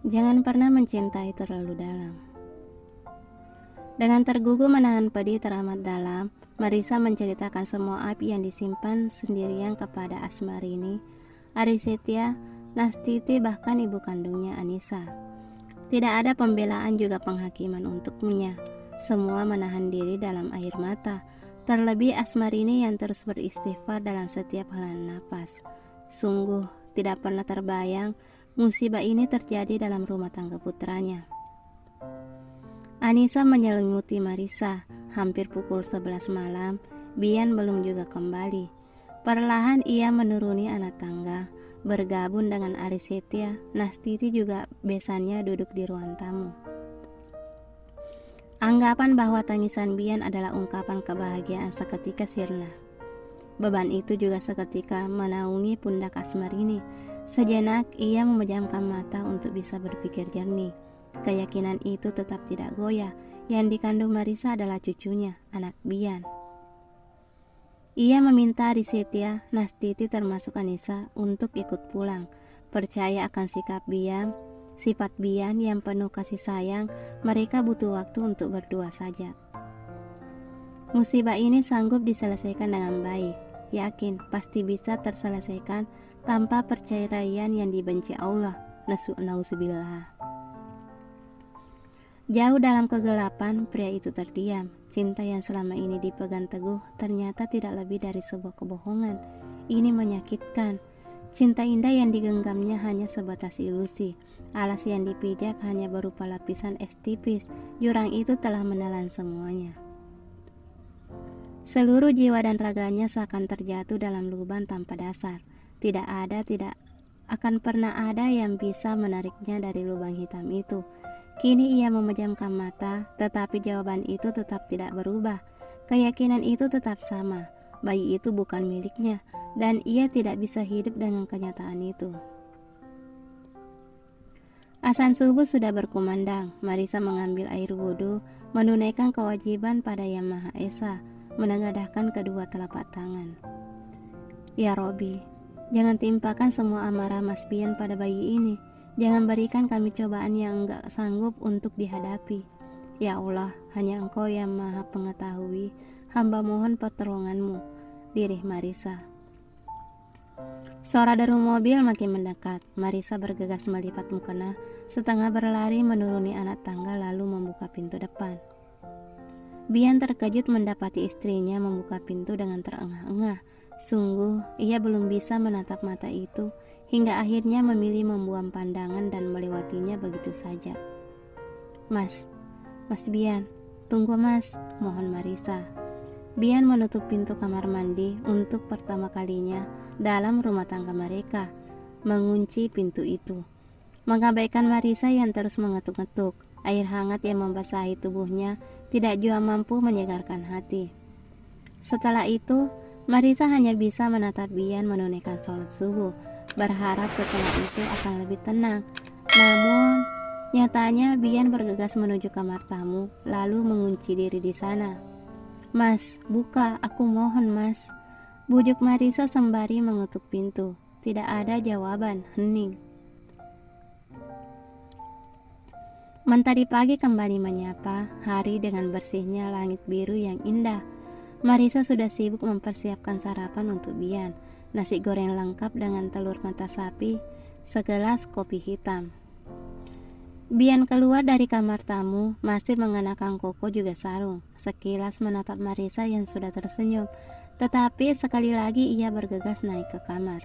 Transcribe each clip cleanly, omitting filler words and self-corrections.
Jangan pernah mencintai terlalu dalam. Dengan tergugu menahan pedih teramat dalam, Marisa menceritakan semua aib yang disimpan sendirian kepada Asmarini, Arisetia, Nastiti, bahkan ibu kandungnya Anissa. Tidak ada pembelaan juga penghakiman untuknya. Semua menahan diri dalam air mata. Terlebih Asmarini yang terus beristighfar dalam setiap helaan nafas. Sungguh tidak pernah terbayang musibah ini terjadi dalam rumah tangga putranya. Anissa menyelimuti Marisa. Hampir pukul 11 malam, Bian belum juga kembali. Perlahan ia menuruni anak tangga, bergabung dengan Arisetia. Nastiti juga besannya duduk di ruang tamu. Anggapan bahwa tangisan Bian adalah ungkapan kebahagiaan seketika sirna. Beban itu juga seketika menaungi pundak Asmarini. Sejenak ia memejamkan mata untuk bisa berpikir jernih. Keyakinan itu tetap tidak goyah. Yang dikandung Marisa adalah cucunya, anak Bian. Ia meminta Arisetia, Nastiti termasuk Anissa untuk ikut pulang. Percaya akan sifat Bian yang penuh kasih sayang. Mereka butuh waktu untuk berdua saja. Musibah ini sanggup diselesaikan dengan baik. Yakin pasti bisa terselesaikan tanpa perceraian yang dibenci Allah. Nauzubillah. Jauh dalam kegelapan, pria itu terdiam. Cinta yang selama ini dipegang teguh ternyata tidak lebih dari sebuah kebohongan. Ini menyakitkan. Cinta indah yang digenggamnya hanya sebatas ilusi. Alas yang dipijak hanya berupa lapisan es tipis. Jurang itu telah menelan semuanya. Seluruh jiwa dan raganya seakan terjatuh dalam lubang tanpa dasar. Tidak akan pernah ada yang bisa menariknya dari lubang hitam itu. Kini ia memejamkan mata, tetapi jawaban itu tetap tidak berubah. Keyakinan itu tetap sama. Bayi itu bukan miliknya, dan ia tidak bisa hidup dengan kenyataan itu. Azan subuh sudah berkumandang. Marisa mengambil air wudhu, menunaikan kewajiban pada Yang Maha Esa, menengadahkan kedua telapak tangan. Ya Robi, jangan timpakan semua amarah Mas Bian pada bayi ini. Jangan berikan kami cobaan yang enggak sanggup untuk dihadapi. Ya Allah, hanya Engkau yang Maha Pengetahui. Hamba mohon pertolongan-Mu. Lirih Marisa. Suara deru mobil makin mendekat. Marisa bergegas melipat mukena, setengah berlari menuruni anak tangga lalu membuka pintu depan. Bian terkejut mendapati istrinya membuka pintu dengan terengah-engah. Sungguh, ia belum bisa menatap mata itu, hingga akhirnya memilih membuang pandangan dan melewatinya begitu saja. Mas Bian, tunggu Mas, mohon Marisa. Bian menutup pintu kamar mandi untuk pertama kalinya dalam rumah tangga mereka, mengunci pintu itu. Mengabaikan Marisa yang terus mengetuk-ngetuk, air hangat yang membasahi tubuhnya tidak jua mampu menyegarkan hati. Setelah itu, Marisa hanya bisa menatap Bian menunaikan sholat subuh, berharap setelah itu akan lebih tenang. Namun, nyatanya Bian bergegas menuju kamar tamu, lalu mengunci diri di sana. Mas, buka, aku mohon Mas. Bujuk Marisa sembari mengetuk pintu. Tidak ada jawaban, hening. Mentari pagi kembali menyapa, hari dengan bersihnya langit biru yang indah. Marisa sudah sibuk mempersiapkan sarapan untuk Bian. Nasi goreng lengkap dengan telur mata sapi, segelas kopi hitam. Bian keluar dari kamar tamu, masih mengenakan koko juga sarung. Sekilas menatap Marisa yang sudah tersenyum, tetapi sekali lagi ia bergegas naik ke kamar.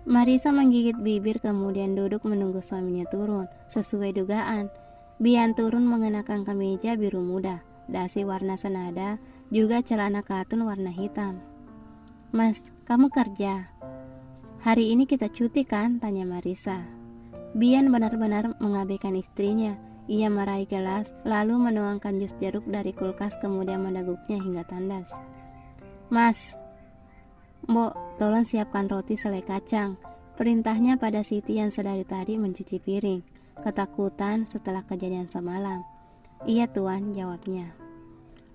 Marisa menggigit bibir kemudian duduk menunggu suaminya turun. Sesuai dugaan, Bian turun mengenakan kemeja biru muda, dasi warna senada, juga celana katun warna hitam. Mas, kamu kerja? Hari ini kita cuti kan? Tanya Marisa. Bian benar-benar mengabaikan istrinya. Ia meraih gelas, lalu menuangkan jus jeruk dari kulkas kemudian meneguknya hingga tandas. Mas, Mbok, tolong siapkan roti selai kacang. Perintahnya pada Siti yang sedari tadi mencuci piring. Ketakutan setelah kejadian semalam. Iya tuan, jawabnya.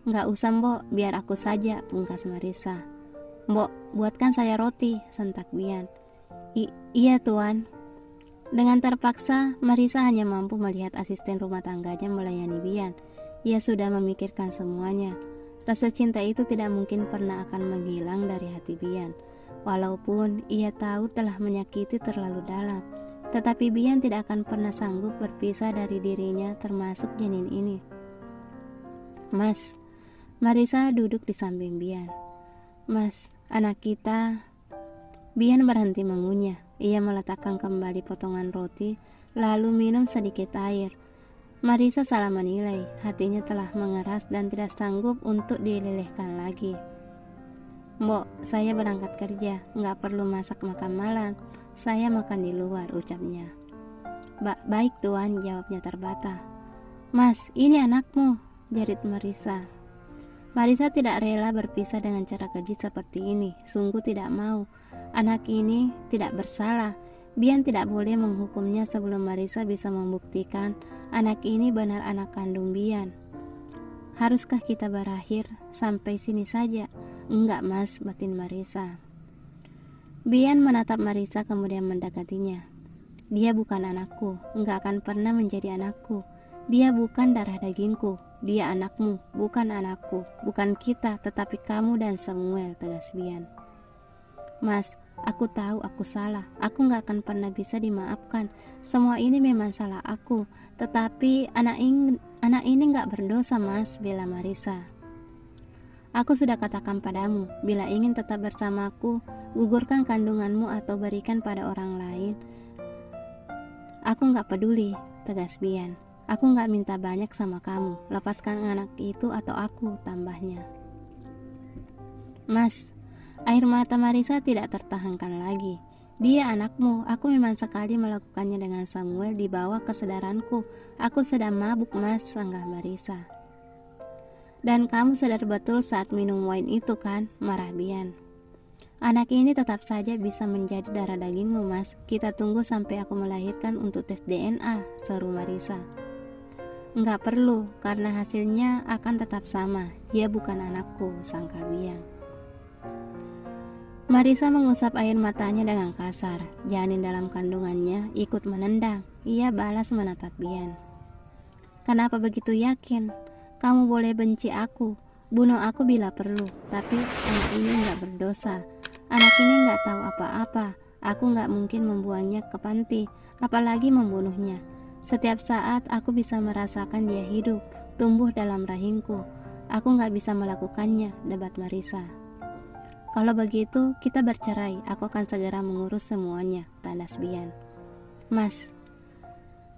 Enggak usah Mbok, biar aku saja, pungkas Marisa. Mbok, buatkan saya roti, sentak Bian. Iya tuan. Dengan terpaksa, Marisa hanya mampu melihat asisten rumah tangganya melayani Bian. Ia sudah memikirkan semuanya. Rasa cinta itu tidak mungkin pernah akan menghilang dari hati Bian. Walaupun ia tahu telah menyakiti terlalu dalam, tetapi Bian tidak akan pernah sanggup berpisah dari dirinya, termasuk janin ini. Mas, Marisa duduk di samping Bian. Mas, anak kita. Bian berhenti mengunyah. Ia meletakkan kembali potongan roti, lalu minum sedikit air. Marisa salah menilai, hatinya telah mengeras dan tidak sanggup untuk dilelehkan lagi. Mbok, saya berangkat kerja, nggak perlu masak makan malam. Saya makan di luar, ucapnya. Baik tuan, jawabnya terbata. Mas, ini anakmu, jerit Marisa. Marisa tidak rela berpisah dengan cara keji seperti ini, sungguh tidak mau. Anak ini tidak bersalah. Bian tidak boleh menghukumnya sebelum Marisa bisa membuktikan anak ini benar anak kandung Bian. Haruskah kita berakhir sampai sini saja? Enggak mas, batin Marisa. Bian menatap Marisa kemudian mendekatinya. Dia bukan anakku, enggak akan pernah menjadi anakku. Dia bukan darah dagingku, dia anakmu, bukan anakku. Bukan kita, tetapi kamu dan Samuel, tegas Bian. Mas, aku tahu aku salah. Aku gak akan pernah bisa dimaafkan. Semua ini memang salah aku. Tetapi anak ini gak berdosa mas, bela Marisa. Aku sudah katakan padamu, bila ingin tetap bersamaku, gugurkan kandunganmu atau berikan pada orang lain. Aku gak peduli, tegas Bian. Aku gak minta banyak sama kamu. Lepaskan anak itu atau aku, tambahnya. Mas, air mata Marisa tidak tertahankan lagi. Dia anakmu, aku memang sekali melakukannya dengan Samuel di bawah kesadaranku. Aku sedang mabuk mas, sanggah Marisa. Dan kamu sadar betul saat minum wine itu kan, marah Bian. Anak ini tetap saja bisa menjadi darah dagingmu mas. Kita tunggu sampai aku melahirkan untuk tes DNA, seru Marisa. Enggak perlu, karena hasilnya akan tetap sama. Dia bukan anakku, sangka Bian. Marisa mengusap air matanya dengan kasar. Janin dalam kandungannya ikut menendang. Ia balas menatap Bian. Kenapa begitu yakin? Kamu boleh benci aku, bunuh aku bila perlu, tapi anak ini gak berdosa. Anak ini gak tahu apa-apa. Aku gak mungkin membuangnya ke panti, apalagi membunuhnya. Setiap saat aku bisa merasakan dia hidup, tumbuh dalam rahimku. Aku gak bisa melakukannya, debat Marisa. Kalau begitu, kita bercerai. Aku akan segera mengurus semuanya, tandas Bian. Mas,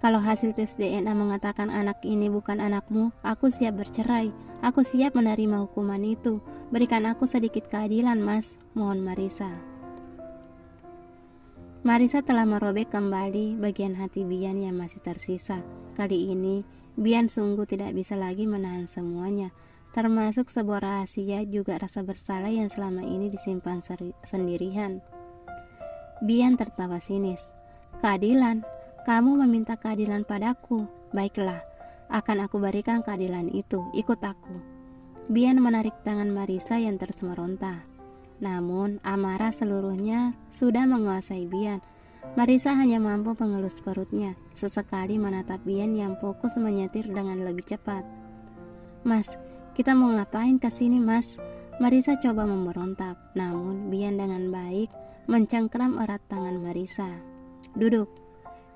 kalau hasil tes DNA mengatakan anak ini bukan anakmu, aku siap bercerai. Aku siap menerima hukuman itu. Berikan aku sedikit keadilan, mas, mohon Marisa. Marisa telah merobek kembali bagian hati Bian yang masih tersisa. Kali ini, Bian sungguh tidak bisa lagi menahan semuanya. Termasuk sebuah rahasia, juga rasa bersalah yang selama ini disimpan sendirian. Bian tertawa sinis. Keadilan? Kamu meminta keadilan padaku? Baiklah, akan aku berikan keadilan itu. Ikut aku. Bian menarik tangan Marisa yang terus meronta. Namun, amarah seluruhnya sudah menguasai Bian. Marisa hanya mampu mengelus perutnya, sesekali menatap Bian yang fokus menyetir dengan lebih cepat. Mas, kita mau ngapain kesini mas? Marisa coba memberontak, namun Bian dengan baik mencengkram erat tangan Marisa. Duduk.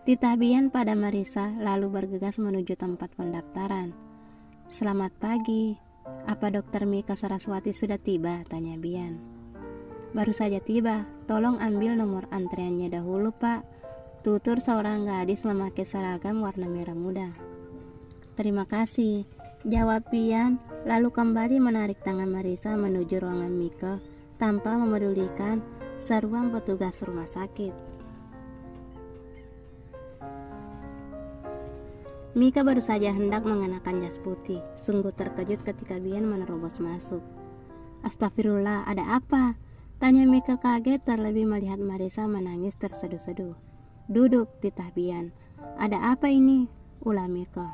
Titah Bian pada Marisa lalu bergegas menuju tempat pendaftaran. Selamat pagi. Apa dokter Mika Saraswati sudah tiba? Tanya Bian. Baru saja tiba. Tolong ambil nomor antriannya dahulu pak, tutur seorang gadis memakai seragam warna merah muda. Terima kasih, jawab Bian, lalu kembali menarik tangan Marisa menuju ruangan Mika tanpa memedulikan seruan petugas rumah sakit. Mika baru saja hendak mengenakan jas putih, sungguh terkejut ketika Bian menerobos masuk. Astagfirullah, ada apa? Tanya Mika kaget terlebih melihat Marisa menangis terseduh-seduh. Duduk, titah Bian. Ada apa ini? Ulah Mika.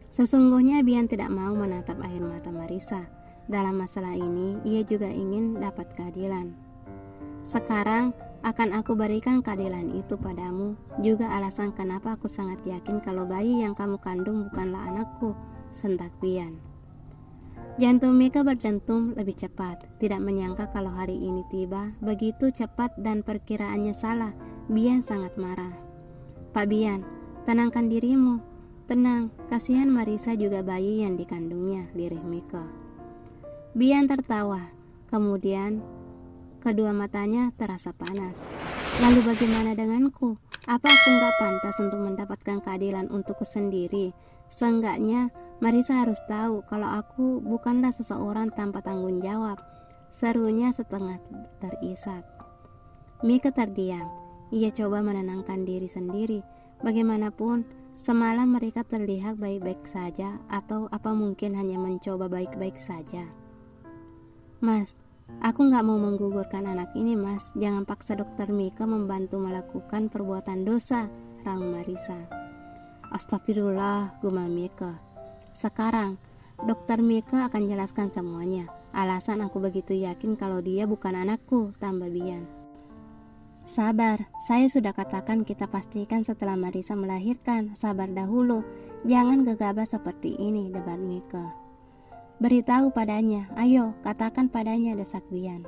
Sesungguhnya Bian tidak mau menatap air mata Marisa. Dalam masalah ini, ia juga ingin dapat keadilan. Sekarang, Akan aku berikan keadilan itu padamu, juga alasan kenapa aku sangat yakin kalau bayi yang kamu kandung bukanlah anakku, sentak Bian. Jantung Mika berdentum lebih cepat, tidak menyangka kalau hari ini tiba begitu cepat dan perkiraannya salah. Bian sangat marah. Pak Bian, tenangkan dirimu. Tenang, kasihan Marisa juga bayi yang dikandungnya, lirih Mika. Bian tertawa, kemudian kedua matanya terasa panas. Lalu bagaimana denganku? Apa aku nggak pantas untuk mendapatkan keadilan untukku sendiri? Seenggaknya Marisa harus tahu kalau aku bukanlah seseorang tanpa tanggung jawab, serunya setengah terisak. Mika terdiam. Ia coba menenangkan diri sendiri. Bagaimanapun, semalam mereka terlihat baik-baik saja, atau apa mungkin hanya mencoba baik-baik saja. Mas, aku nggak mau menggugurkan anak ini, Mas. Jangan paksa dokter Mika membantu melakukan perbuatan dosa, raung Marisa. Astagfirullah, gumam Mika. Sekarang, dokter Mika akan jelaskan semuanya. Alasan aku begitu yakin kalau dia bukan anakku, tambah Bian. Sabar, saya sudah katakan kita pastikan setelah Marisa melahirkan. Sabar dahulu, jangan gegabah seperti ini, debat Mika. Beritahu padanya, ayo katakan padanya, desak Bian.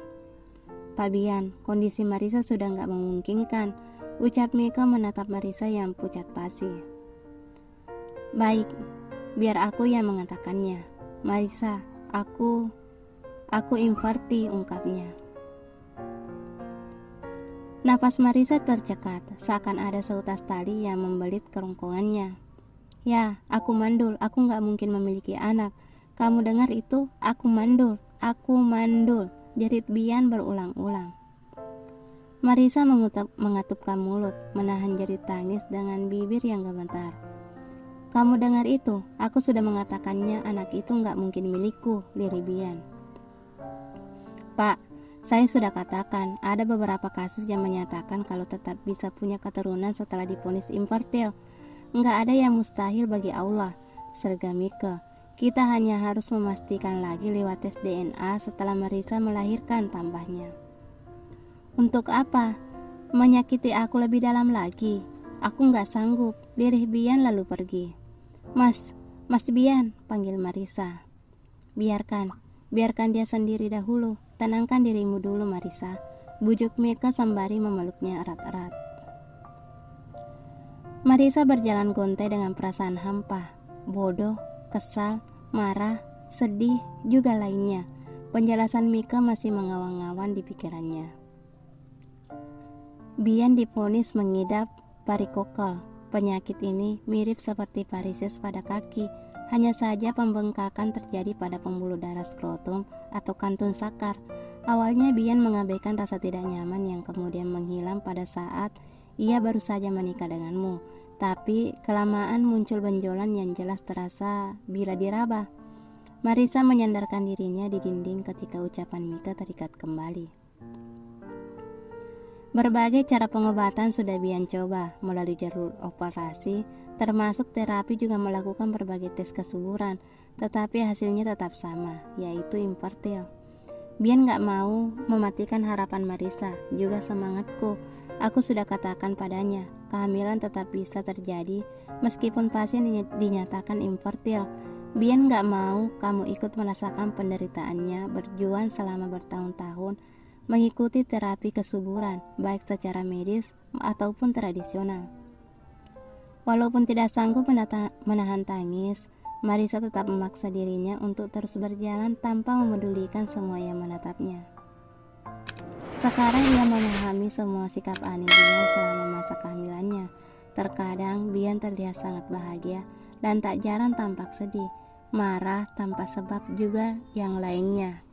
Pak Bian, kondisi Marisa sudah nggak memungkinkan, ucap Mika menatap Marisa yang pucat pasi. Baik, biar aku yang mengatakannya. Marisa, aku inverti, ungkapnya. Napas Marisa tercekat, seakan ada seutas tali yang membelit kerongkongannya. Ya, aku mandul, aku nggak mungkin memiliki anak. Kamu dengar itu? Aku mandul, jerit Bian berulang-ulang. Marisa mengatupkan mulut, menahan jerit tangis dengan bibir yang gemetar. Kamu dengar itu? Aku sudah mengatakannya, anak itu nggak mungkin milikku, lirih Bian. Pak, saya sudah katakan, ada beberapa kasus yang menyatakan kalau tetap bisa punya keturunan setelah divonis infertil. Nggak ada yang mustahil bagi Allah, sergam Mika. Kita hanya harus memastikan lagi lewat tes DNA setelah Marisa melahirkan, tambahnya. Untuk apa? Menyakiti aku lebih dalam lagi? Aku nggak sanggup, lirih Bian lalu pergi. Mas Bian, panggil Marisa. Biarkan dia sendiri dahulu. Tenangkan dirimu dulu, Marisa, bujuk Mika sembari memeluknya erat-erat. Marisa berjalan gontai dengan perasaan hampa, bodoh, kesal, marah, sedih, juga lainnya. Penjelasan Mika masih mengawang-awang di pikirannya. Bian divonis mengidap varikokel. Penyakit ini mirip seperti varises pada kaki, hanya saja pembengkakan terjadi pada pembuluh darah skrotum atau kantun sakar. Awalnya Bian mengabaikan rasa tidak nyaman yang kemudian menghilang pada saat ia baru saja menikah denganmu. Tapi kelamaan muncul benjolan yang jelas terasa bila diraba. Marisa menyandarkan dirinya di dinding ketika ucapan Mika terikat kembali. Berbagai cara pengobatan sudah Bian coba, melalui jalur operasi, termasuk terapi, juga melakukan berbagai tes kesuburan, tetapi hasilnya tetap sama, yaitu infertil. Bian gak mau mematikan harapan Marisa, juga semangatku. Aku sudah katakan padanya, kehamilan tetap bisa terjadi meskipun pasien dinyatakan infertil. Bian gak mau kamu ikut merasakan penderitaannya, berjuang selama bertahun-tahun mengikuti terapi kesuburan, baik secara medis ataupun tradisional. Walaupun tidak sanggup menahan tangis, Marisa tetap memaksa dirinya untuk terus berjalan tanpa memedulikan semua yang menatapnya. Sekarang ia memahami semua sikap aneh Bian selama masa kehamilannya. Terkadang Bian terlihat sangat bahagia dan tak jarang tampak sedih, marah tanpa sebab, juga yang lainnya.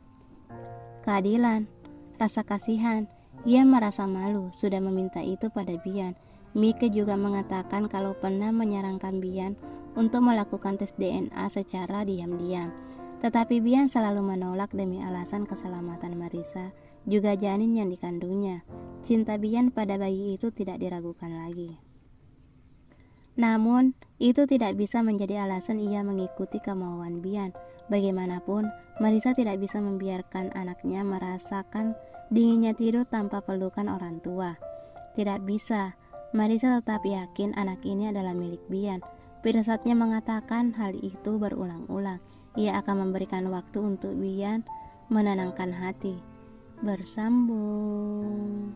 Keadilan, rasa kasihan, ia merasa malu sudah meminta itu pada Bian. Mika juga mengatakan kalau pernah menyarankan Bian untuk melakukan tes DNA secara diam-diam. Tetapi Bian selalu menolak demi alasan keselamatan Marisa, juga janin yang dikandungnya. Cinta Bian pada bayi itu tidak diragukan lagi. Namun, itu tidak bisa menjadi alasan ia mengikuti kemauan Bian. Bagaimanapun, Marisa tidak bisa membiarkan anaknya merasakan dinginnya tidur tanpa pelukan orang tua. Tidak bisa. Marisa tetap yakin anak ini adalah milik Bian. Firasatnya mengatakan hal itu berulang-ulang. Ia akan memberikan waktu untuk Bian menenangkan hati. Bersambung.